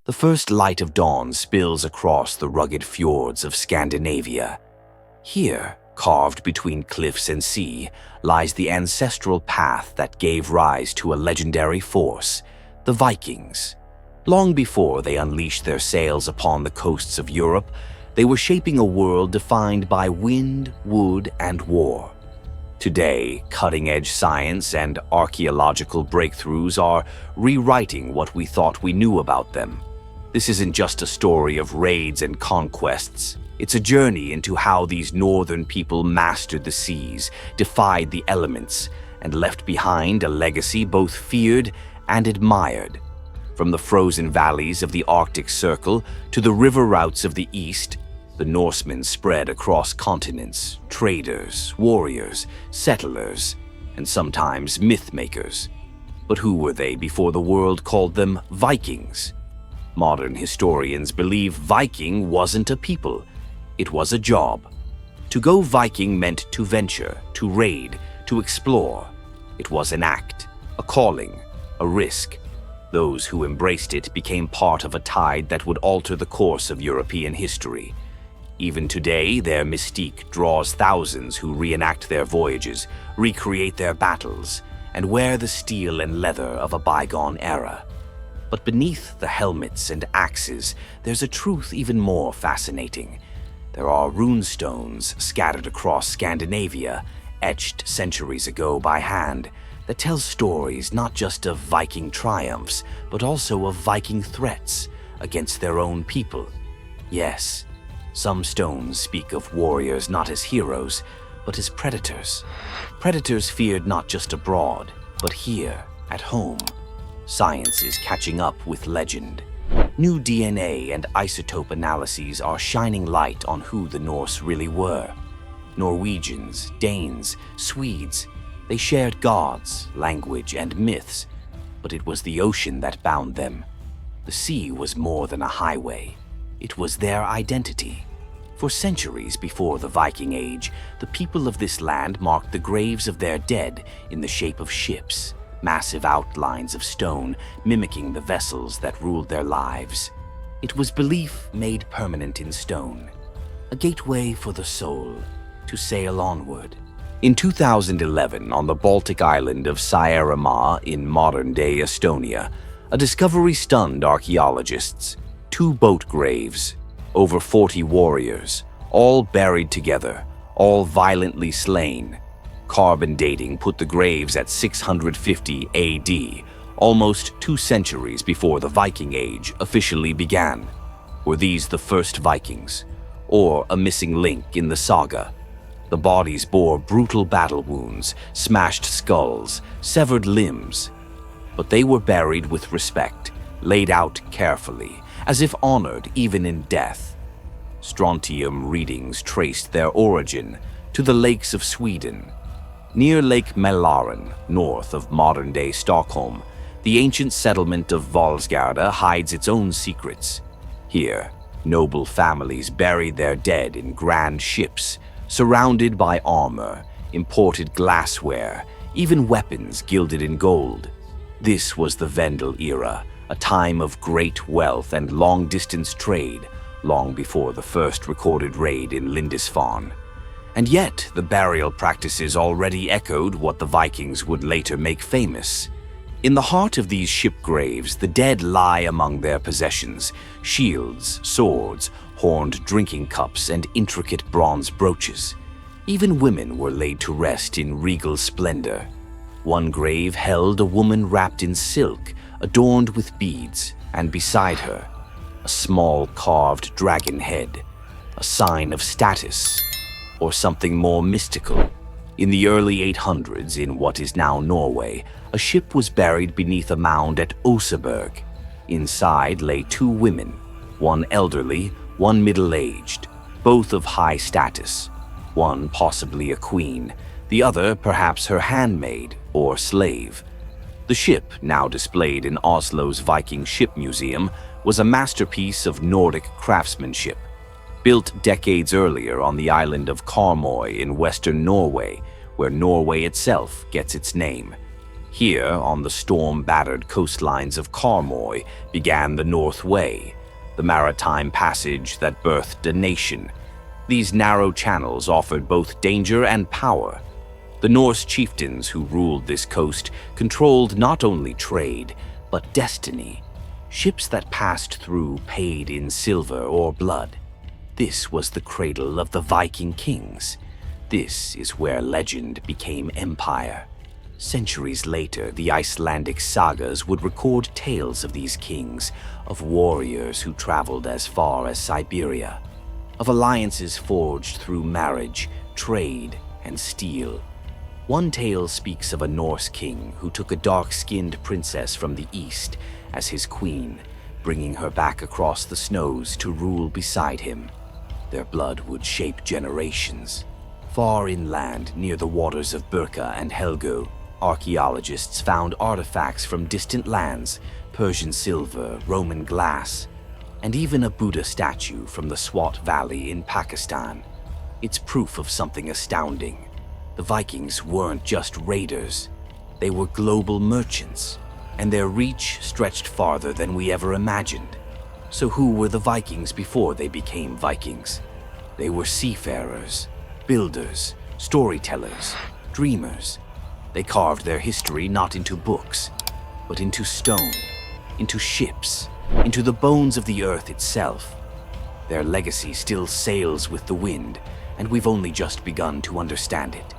The first light of dawn spills across the rugged fjords of Scandinavia. Here, carved between cliffs and sea, lies the ancestral path that gave rise to a legendary force, the Vikings. Long before they unleashed their sails upon the coasts of Europe, they were shaping a world defined by wind, wood, and war. Today, cutting-edge science and archaeological breakthroughs are rewriting what we thought we knew about them. This isn't just a story of raids and conquests. It's a journey into how these northern people mastered the seas, defied the elements, and left behind a legacy both feared and admired. From the frozen valleys of the Arctic Circle to the river routes of the East, the Norsemen spread across continents, traders, warriors, settlers, and sometimes myth-makers. But who were they before the world called them Vikings? Modern historians believe Viking wasn't a people, it was a job. To go Viking meant to venture, to raid, to explore. It was an act, a calling, a risk. Those who embraced it became part of a tide that would alter the course of European history. Even today, their mystique draws thousands who reenact their voyages, recreate their battles, and wear the steel and leather of a bygone era. But beneath the helmets and axes, there's a truth even more fascinating. There are runestones scattered across Scandinavia, etched centuries ago by hand, that tell stories not just of Viking triumphs, but also of Viking threats against their own people. Yes, some stones speak of warriors not as heroes, but as predators. Predators feared not just abroad, but here, at home. Science is catching up with legend. New DNA and isotope analyses are shining light on who the Norse really were. Norwegians, Danes, Swedes, they shared gods, language, and myths, but it was the ocean that bound them. The sea was more than a highway. It was their identity. For centuries before the Viking Age, the people of this land marked the graves of their dead in the shape of ships, massive outlines of stone mimicking the vessels that ruled their lives. It was belief made permanent in stone, a gateway for the soul to sail onward. In 2011, on the Baltic island of Saaremaa in modern-day Estonia, a discovery stunned archaeologists. 2 boat graves, over 40 warriors, all buried together, all violently slain. Carbon dating put the graves at 650 AD, almost 2 centuries before the Viking Age officially began. Were these the first Vikings, or a missing link in the saga? The bodies bore brutal battle wounds, smashed skulls, severed limbs. But they were buried with respect, laid out carefully, as if honored even in death. Strontium readings traced their origin to the lakes of Sweden. Near Lake Mälaren, north of modern-day Stockholm, the ancient settlement of Valsgarda hides its own secrets. Here, noble families buried their dead in grand ships, surrounded by armor, imported glassware, even weapons gilded in gold. This was the Vendel era, a time of great wealth and long-distance trade, long before the first recorded raid in Lindisfarne. And yet, the burial practices already echoed what the Vikings would later make famous. In the heart of these ship graves, the dead lie among their possessions: shields, swords, horned drinking cups, and intricate bronze brooches. Even women were laid to rest in regal splendor. One grave held a woman wrapped in silk, adorned with beads, and beside her, a small carved dragon head, a sign of status, or something more mystical. In the early 800s, in what is now Norway, a ship was buried beneath a mound at Oseberg. Inside lay 2 women, one elderly, one middle-aged, both of high status, one possibly a queen, the other perhaps her handmaid or slave. The ship, now displayed in Oslo's Viking Ship Museum, was a masterpiece of Nordic craftsmanship. Built decades earlier on the island of Karmøy in western Norway, where Norway itself gets its name. Here, on the storm-battered coastlines of Karmoy, began the North Way, the maritime passage that birthed a nation. These narrow channels offered both danger and power. The Norse chieftains who ruled this coast controlled not only trade, but destiny. Ships that passed through paid in silver or blood. This was the cradle of the Viking kings. This is where legend became empire. Centuries later, the Icelandic sagas would record tales of these kings, of warriors who traveled as far as Siberia, of alliances forged through marriage, trade, and steel. One tale speaks of a Norse king who took a dark-skinned princess from the east as his queen, bringing her back across the snows to rule beside him. Their blood would shape generations. Far inland, near the waters of Birka and Helgo, archaeologists found artifacts from distant lands, Persian silver, Roman glass, and even a Buddha statue from the Swat Valley in Pakistan. It's proof of something astounding. The Vikings weren't just raiders. They were global merchants, and their reach stretched farther than we ever imagined. So who were the Vikings before they became Vikings? They were seafarers, builders, storytellers, dreamers. They carved their history not into books, but into stone, into ships, into the bones of the earth itself. Their legacy still sails with the wind, and we've only just begun to understand it.